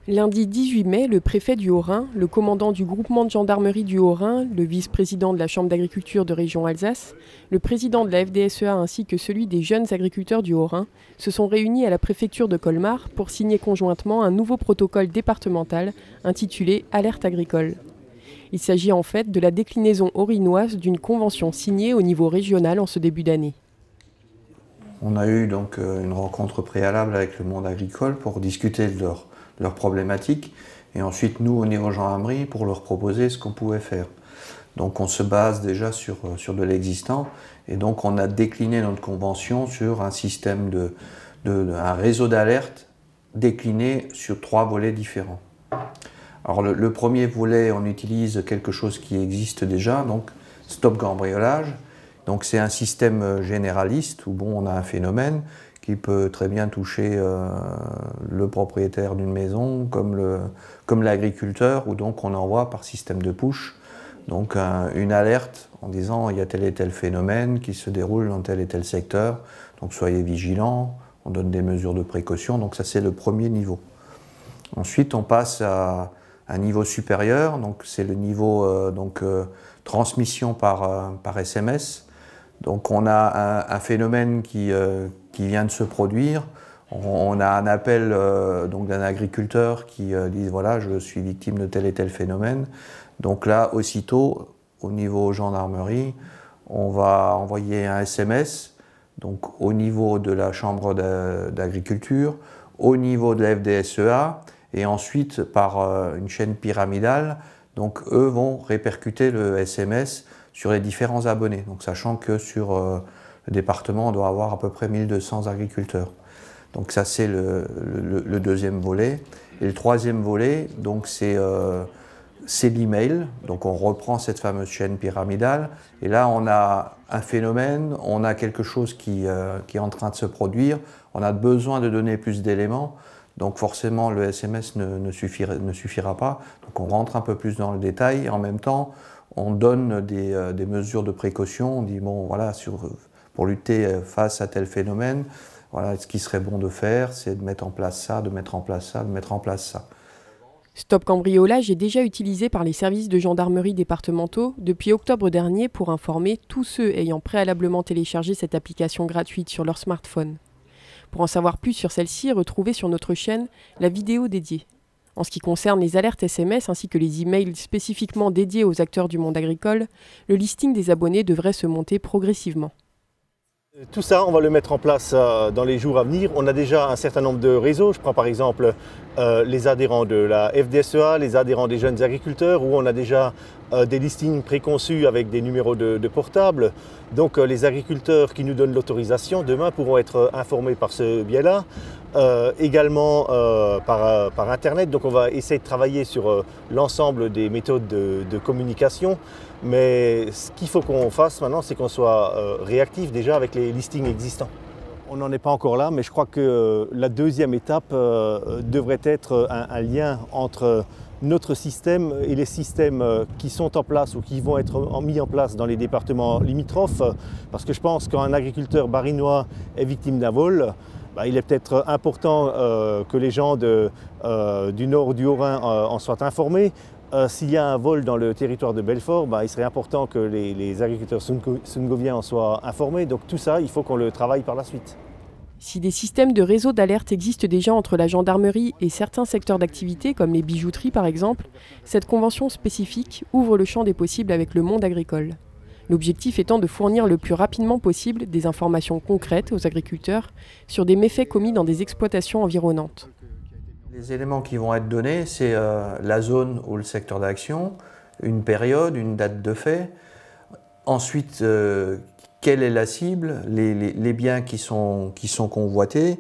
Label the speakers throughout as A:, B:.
A: Lundi 18 mai, le préfet du Haut-Rhin, le commandant du groupement de gendarmerie du Haut-Rhin, le vice-président de la Chambre d'agriculture de région Alsace, le président de la FDSEA ainsi que celui des jeunes agriculteurs du Haut-Rhin se sont réunis à la préfecture de Colmar pour signer conjointement un nouveau protocole départemental intitulé Alerte agricole. Il s'agit en fait de la déclinaison haut-rhinoise d'une convention signée au niveau régional en ce début d'année.
B: On a eu donc une rencontre préalable avec le monde agricole pour discuter de leurs problématiques et ensuite nous au niveau gendarmerie pour leur proposer ce qu'on pouvait faire. Donc on se base déjà sur de l'existant et donc on a décliné notre convention sur un système un réseau d'alerte décliné sur 3 volets différents. Alors le premier volet, on utilise quelque chose qui existe déjà, donc stop cambriolage. Donc c'est un système généraliste où on a un phénomène qui peut très bien toucher le propriétaire d'une maison comme l'agriculteur, où donc on envoie par système de push donc une alerte en disant il y a tel et tel phénomène qui se déroule dans tel et tel secteur, donc soyez vigilants, on donne des mesures de précaution, donc ça c'est le premier niveau. Ensuite on passe à un niveau supérieur, donc c'est le niveau transmission par SMS. Donc on a un phénomène qui vient de se produire. On a un appel d'un agriculteur qui dit voilà, je suis victime de tel et tel phénomène. Donc là, aussitôt, au niveau gendarmerie, on va envoyer un SMS, donc au niveau de la chambre d'agriculture, au niveau de la FDSEA, et ensuite par une chaîne pyramidale. Donc eux vont répercuter le SMS sur les différents abonnés. Donc sachant que sur le département, on doit avoir à peu près 1200 agriculteurs. Donc ça c'est le deuxième volet. Et le troisième volet, donc c'est l'email. Donc on reprend cette fameuse chaîne pyramidale. Et là on a un phénomène, on a quelque chose qui est en train de se produire. On a besoin de donner plus d'éléments. Donc forcément le SMS ne suffira pas. Donc on rentre un peu plus dans le détail et en même temps on donne des mesures de précaution. On dit bon voilà, pour lutter face à tel phénomène, voilà, ce qui serait bon de faire, c'est de mettre en place ça, de mettre en place ça, de mettre en place ça.
A: Stop cambriolage est déjà utilisé par les services de gendarmerie départementaux depuis octobre dernier pour informer tous ceux ayant préalablement téléchargé cette application gratuite sur leur smartphone. Pour en savoir plus sur celle-ci, retrouvez sur notre chaîne la vidéo dédiée. En ce qui concerne les alertes SMS ainsi que les emails spécifiquement dédiés aux acteurs du monde agricole, le listing des abonnés devrait se monter progressivement.
C: Tout ça, on va le mettre en place dans les jours à venir. On a déjà un certain nombre de réseaux. Je prends par exemple les adhérents de la FDSEA, les adhérents des jeunes agriculteurs, où on a déjà des listings préconçus avec des numéros de portable. Donc les agriculteurs qui nous donnent l'autorisation demain pourront être informés par ce biais-là. Également par Internet. Donc on va essayer de travailler sur l'ensemble des méthodes de communication. Mais ce qu'il faut qu'on fasse maintenant, c'est qu'on soit réactif déjà avec les listings existants. On n'en est pas encore là, mais je crois que la deuxième étape devrait être un lien entre notre système et les systèmes qui sont en place ou qui vont être mis en place dans les départements limitrophes. Parce que je pense qu'un agriculteur barinois est victime d'un vol, il est peut-être important que les gens du nord du Haut-Rhin en soient informés. S'il y a un vol dans le territoire de Belfort, il serait important que les agriculteurs sungoviens en soient informés. Donc tout ça, il faut qu'on le travaille par la suite.
A: Si des systèmes de réseau d'alerte existent déjà entre la gendarmerie et certains secteurs d'activité, comme les bijouteries par exemple, cette convention spécifique ouvre le champ des possibles avec le monde agricole. L'objectif étant de fournir le plus rapidement possible des informations concrètes aux agriculteurs sur des méfaits commis dans des exploitations environnantes.
B: Les éléments qui vont être donnés, c'est la zone ou le secteur d'action, une période, une date de fait. Ensuite, quelle est la cible, les biens qui sont convoités,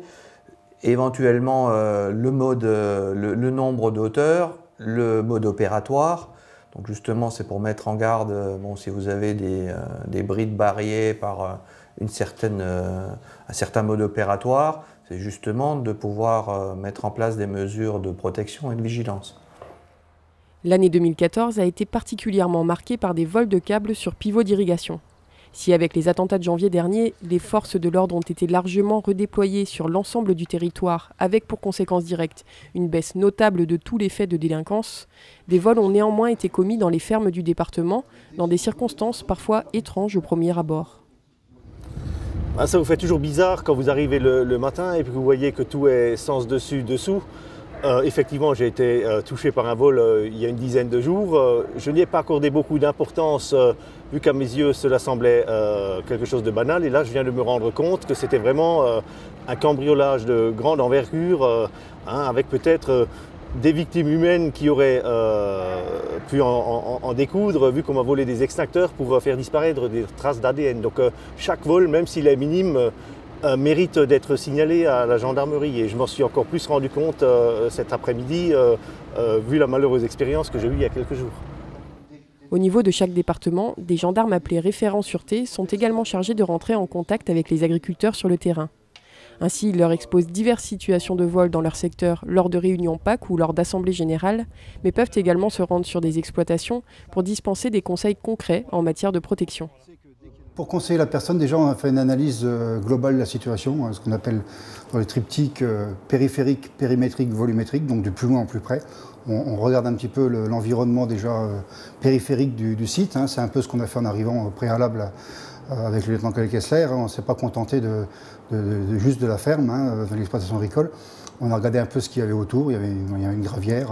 B: éventuellement le nombre d'auteurs, le mode opératoire. Donc justement, c'est pour mettre en garde, si vous avez des brides barrières par un certain mode opératoire, c'est justement de pouvoir mettre en place des mesures de protection et de vigilance.
A: L'année 2014 a été particulièrement marquée par des vols de câbles sur pivot d'irrigation. Si avec les attentats de janvier dernier, les forces de l'ordre ont été largement redéployées sur l'ensemble du territoire, avec pour conséquence directe une baisse notable de tous les faits de délinquance, des vols ont néanmoins été commis dans les fermes du département, dans des circonstances parfois étranges au premier abord.
C: Ça vous fait toujours bizarre quand vous arrivez le matin et que vous voyez que tout est sens dessus, dessous. Effectivement, j'ai été touché par un vol il y a une dizaine de jours. Je n'y ai pas accordé beaucoup d'importance, vu qu'à mes yeux, cela semblait quelque chose de banal. Et là, je viens de me rendre compte que c'était vraiment un cambriolage de grande envergure, avec peut-être des victimes humaines qui auraient pu en découdre, vu qu'on m'a volé des extincteurs pour faire disparaître des traces d'ADN. Donc chaque vol, même s'il est minime, mérite d'être signalé à la gendarmerie. Et je m'en suis encore plus rendu compte cet après-midi, vu la malheureuse expérience que j'ai eue il y a quelques jours.
A: Au niveau de chaque département, des gendarmes appelés référents sûreté sont également chargés de rentrer en contact avec les agriculteurs sur le terrain. Ainsi, ils leur exposent diverses situations de vol dans leur secteur lors de réunions PAC ou lors d'assemblées générales, mais peuvent également se rendre sur des exploitations pour dispenser des conseils concrets en matière de protection.
D: Pour conseiller la personne, déjà on a fait une analyse globale de la situation, ce qu'on appelle dans les triptyques périphérique, périmétrique, volumétrique, donc du plus loin au plus près. On regarde un petit peu l'environnement déjà périphérique du site, c'est un peu ce qu'on a fait en arrivant au préalable avec le lieutenant-colonel Kessler. On ne s'est pas contenté juste de la ferme, de l'exploitation agricole. On a regardé un peu ce qu'il y avait autour, il y avait une gravière,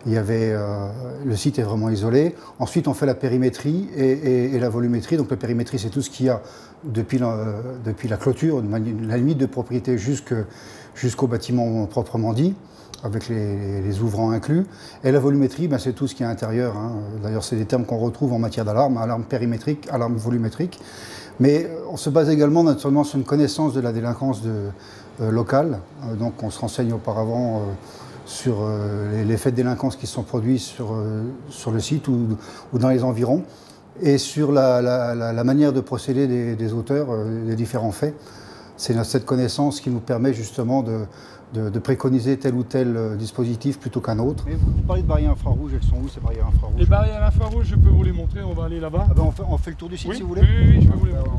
D: le site est vraiment isolé. Ensuite on fait la périmétrie et la volumétrie. Donc la périmétrie c'est tout ce qu'il y a depuis la clôture, la limite de propriété jusqu'au bâtiment proprement dit, avec les ouvrants inclus. Et la volumétrie, c'est tout ce qui est à l'intérieur. D'ailleurs c'est des termes qu'on retrouve en matière d'alarme, alarme périmétrique, alarme volumétrique. Mais on se base également naturellement sur une connaissance de la délinquance locale. Donc on se renseigne auparavant sur les faits de délinquance qui sont produits sur le site ou dans les environs, et sur la manière de procéder des auteurs des différents faits. C'est cette connaissance qui nous permet justement de préconiser tel ou tel dispositif plutôt qu'un autre.
E: Mais vous parlez de barrières infrarouges, elles sont où ces barrières infrarouges?
F: Les barrières infrarouges, je peux vous les montrer, on va aller là-bas.
E: On fait le tour du site,
F: oui,
E: si vous voulez.
F: Oui, je peux vous les montrer.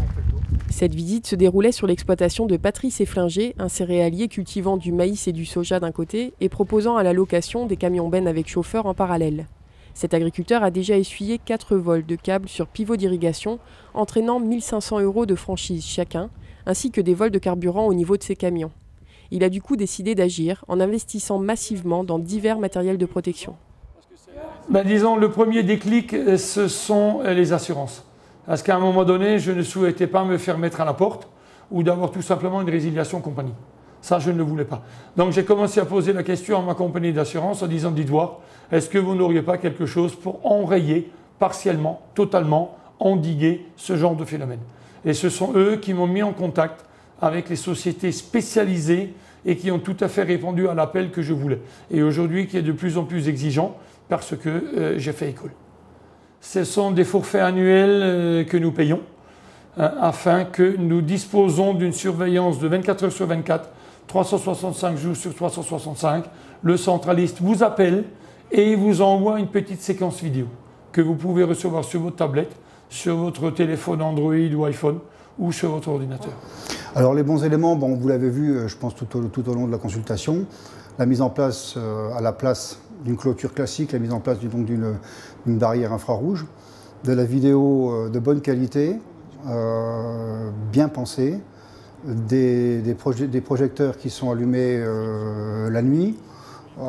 A: Cette visite se déroulait sur l'exploitation de Patrice Efflinger, un céréalier cultivant du maïs et du soja d'un côté et proposant à la location des camions-bennes avec chauffeur en parallèle. Cet agriculteur a déjà essuyé 4 vols de câbles sur pivot d'irrigation, entraînant 1 500 € de franchise chacun, ainsi que des vols de carburant au niveau de ses camions. Il a du coup décidé d'agir en investissant massivement dans divers matériels de protection.
F: Disons, le premier déclic, ce sont les assurances. Parce qu'à un moment donné, je ne souhaitais pas me faire mettre à la porte ou d'avoir tout simplement une résiliation compagnie. Ça, je ne le voulais pas. Donc j'ai commencé à poser la question à ma compagnie d'assurance en disant, dites voir, est-ce que vous n'auriez pas quelque chose pour enrayer partiellement, totalement, endiguer ce genre de phénomène? Et ce sont eux qui m'ont mis en contact avec les sociétés spécialisées et qui ont tout à fait répondu à l'appel que je voulais. Et aujourd'hui, qui est de plus en plus exigeant parce que j'ai fait école. Ce sont des forfaits annuels que nous payons afin que nous disposons d'une surveillance de 24 heures sur 24, 365 jours sur 365. Le centraliste vous appelle et vous envoie une petite séquence vidéo que vous pouvez recevoir sur votre tablette, sur votre téléphone Android ou iPhone ou sur votre ordinateur.
D: Alors les bons éléments, vous l'avez vu, je pense, tout au long de la consultation. La mise en place, à la place d'une clôture classique, la mise en place d'une barrière infrarouge, de la vidéo de bonne qualité, bien pensée, des projecteurs qui sont allumés la nuit,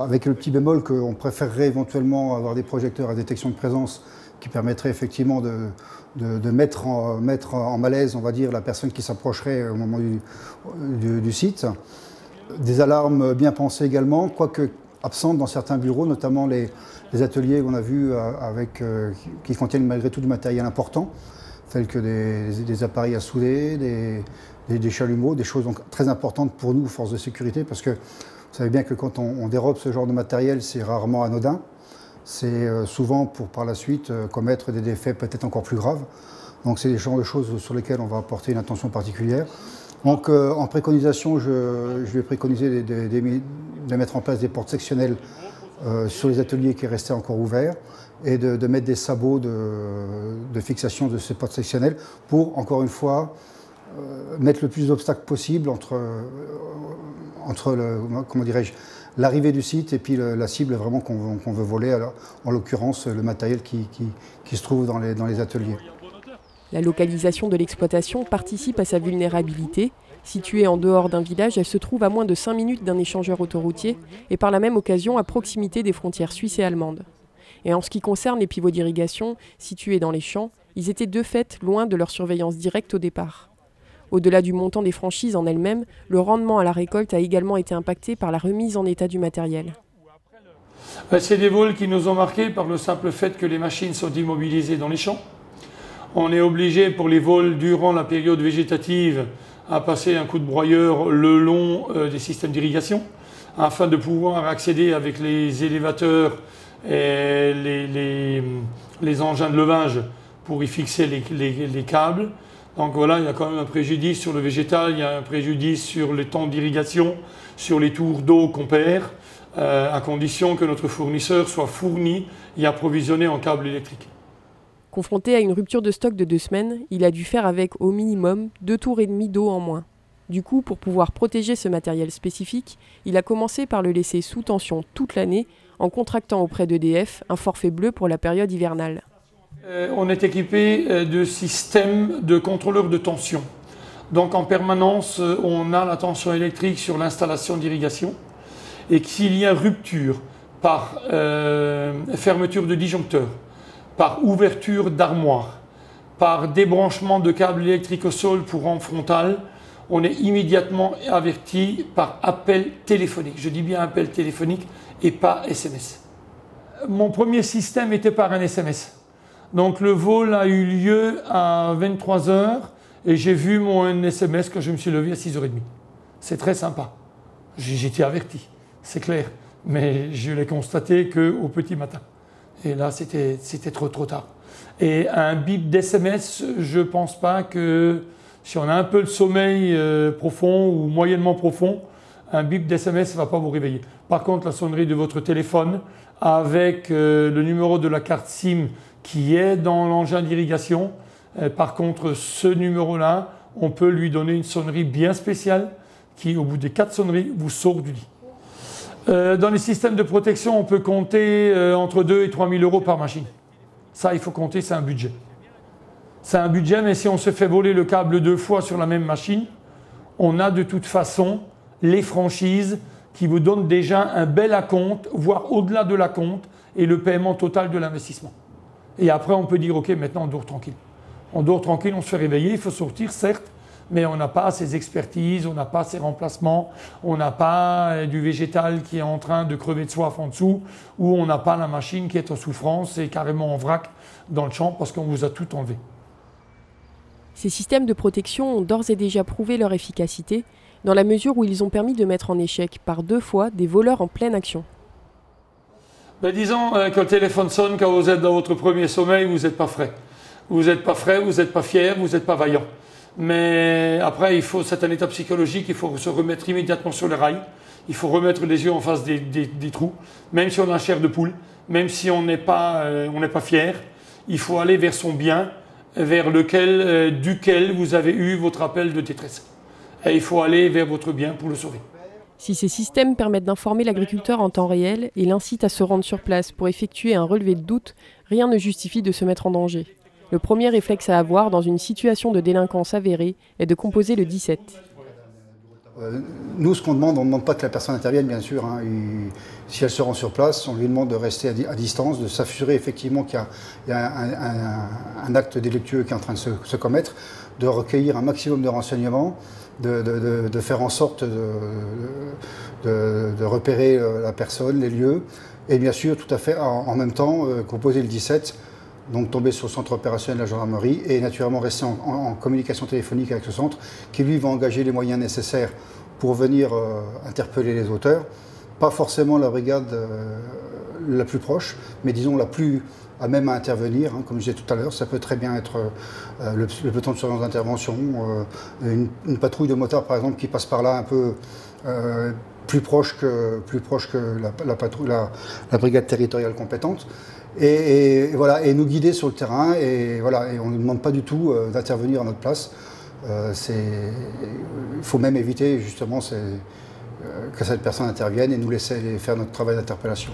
D: avec le petit bémol qu'on préférerait éventuellement avoir des projecteurs à détection de présence qui permettraient effectivement de mettre en malaise, on va dire, la personne qui s'approcherait au moment du site. Des alarmes bien pensées également, quoique absentes dans certains bureaux, notamment les ateliers qu'on a vus qui contiennent malgré tout du matériel important, tels que des appareils à souder, des chalumeaux, des choses donc très importantes pour nous, forces de sécurité, parce que vous savez bien que quand on dérobe ce genre de matériel, c'est rarement anodin. C'est souvent pour par la suite commettre des défaits peut-être encore plus graves. Donc c'est des genres de choses sur lesquelles on va apporter une attention particulière. Donc en préconisation, je vais préconiser de mettre en place des portes sectionnelles sur les ateliers qui restaient encore ouverts et de mettre des sabots de fixation de ces portes sectionnelles pour, encore une fois, mettre le plus d'obstacles possible entre comment dirais-je, l'arrivée du site et puis la cible vraiment qu'on veut voler, alors, en l'occurrence le matériel qui se trouve dans les ateliers.
A: La localisation de l'exploitation participe à sa vulnérabilité. Située en dehors d'un village, elle se trouve à moins de 5 minutes d'un échangeur autoroutier et par la même occasion à proximité des frontières suisses et allemandes. Et en ce qui concerne les pivots d'irrigation situés dans les champs, ils étaient de fait loin de leur surveillance directe au départ. Au-delà du montant des franchises en elles-mêmes, le rendement à la récolte a également été impacté par la remise en état du matériel.
F: C'est des vols qui nous ont marqués par le simple fait que les machines sont immobilisées dans les champs. On est obligé pour les vols durant la période végétative à passer un coup de broyeur le long des systèmes d'irrigation afin de pouvoir accéder avec les élévateurs et les engins de levage pour y fixer les câbles. Donc voilà, il y a quand même un préjudice sur le végétal, il y a un préjudice sur les temps d'irrigation, sur les tours d'eau qu'on perd, à condition que notre fournisseur soit fourni et approvisionné en câbles électriques.
A: Confronté à une rupture de stock de 2 semaines, il a dû faire avec au minimum 2 tours et demi d'eau en moins. Du coup, pour pouvoir protéger ce matériel spécifique, il a commencé par le laisser sous tension toute l'année en contractant auprès d'EDF un forfait bleu pour la période hivernale.
F: On est équipé de systèmes de contrôleurs de tension. Donc en permanence, on a la tension électrique sur l'installation d'irrigation et s'il y a rupture par fermeture de disjoncteur, par ouverture d'armoire, par débranchement de câbles électriques au sol pour rampe frontale, on est immédiatement averti par appel téléphonique. Je dis bien appel téléphonique et pas SMS. Mon premier système était par un SMS. Donc le vol a eu lieu à 23 h et j'ai vu mon SMS quand je me suis levé à 6 h 30. C'est très sympa. J'étais averti, c'est clair. Mais je l'ai constaté qu'au petit matin. Et là, c'était trop tard. Et un bip d'SMS, je ne pense pas que si on a un peu le sommeil profond ou moyennement profond, un bip d'SMS ne va pas vous réveiller. Par contre, la sonnerie de votre téléphone avec le numéro de la carte SIM qui est dans l'engin d'irrigation, par contre, ce numéro-là, on peut lui donner une sonnerie bien spéciale qui, au bout des 4 sonneries, vous sort du lit. Dans les systèmes de protection, on peut compter entre 2 et 3 000 euros par machine. Ça, il faut compter, c'est un budget. C'est un budget, mais si on se fait voler le câble 2 fois sur la même machine, on a de toute façon les franchises qui vous donnent déjà un bel acompte, voire au-delà de l'acompte, et le paiement total de l'investissement. Et après, on peut dire, OK, maintenant on dort tranquille. On dort tranquille, on se fait réveiller, il faut sortir, certes, mais on n'a pas ces expertises, on n'a pas ces remplacements, on n'a pas du végétal qui est en train de crever de soif en dessous, ou on n'a pas la machine qui est en souffrance et carrément en vrac dans le champ parce qu'on vous a tout enlevé.
A: Ces systèmes de protection ont d'ores et déjà prouvé leur efficacité, dans la mesure où ils ont permis de mettre en échec par 2 fois des voleurs en pleine action.
F: Ben disons, quand le téléphone sonne, quand vous êtes dans votre premier sommeil, vous n'êtes pas frais. Vous n'êtes pas frais, vous n'êtes pas fier, vous n'êtes pas vaillant. Mais après, c'est un état psychologique, il faut se remettre immédiatement sur les rails. Il faut remettre les yeux en face des trous, même si on a la chair de poule, même si on n'est pas fier. Il faut aller vers son bien, vers duquel vous avez eu votre appel de détresse. Et il faut aller vers votre bien pour le sauver.
A: Si ces systèmes permettent d'informer l'agriculteur en temps réel et l'incitent à se rendre sur place pour effectuer un relevé de doute, rien ne justifie de se mettre en danger. Le premier réflexe à avoir dans une situation de délinquance avérée est de composer le 17.
D: Nous, ce qu'on demande, on ne demande pas que la personne intervienne, bien sûr. Si elle se rend sur place, on lui demande de rester à distance, de s'assurer effectivement qu'il y a un acte délictueux qui est en train de se commettre, de recueillir un maximum de renseignements, de faire en sorte de repérer la personne, les lieux, et bien sûr, tout à fait, en même temps, composer le 17, donc tomber sur le centre opérationnel de la gendarmerie et naturellement rester en communication téléphonique avec ce centre qui lui va engager les moyens nécessaires pour venir interpeller les auteurs. Pas forcément la brigade la plus proche, mais disons la plus à même à intervenir. Comme je disais tout à l'heure, ça peut très bien être le peloton de surveillance d'intervention, une patrouille de motards par exemple qui passe par là un peu plus proche que la brigade territoriale compétente. Et voilà, et nous guider sur le terrain. Et voilà, et on ne nous demande pas du tout d'intervenir à notre place. Il faut même éviter justement que cette personne intervienne et nous laisser faire notre travail d'interpellation.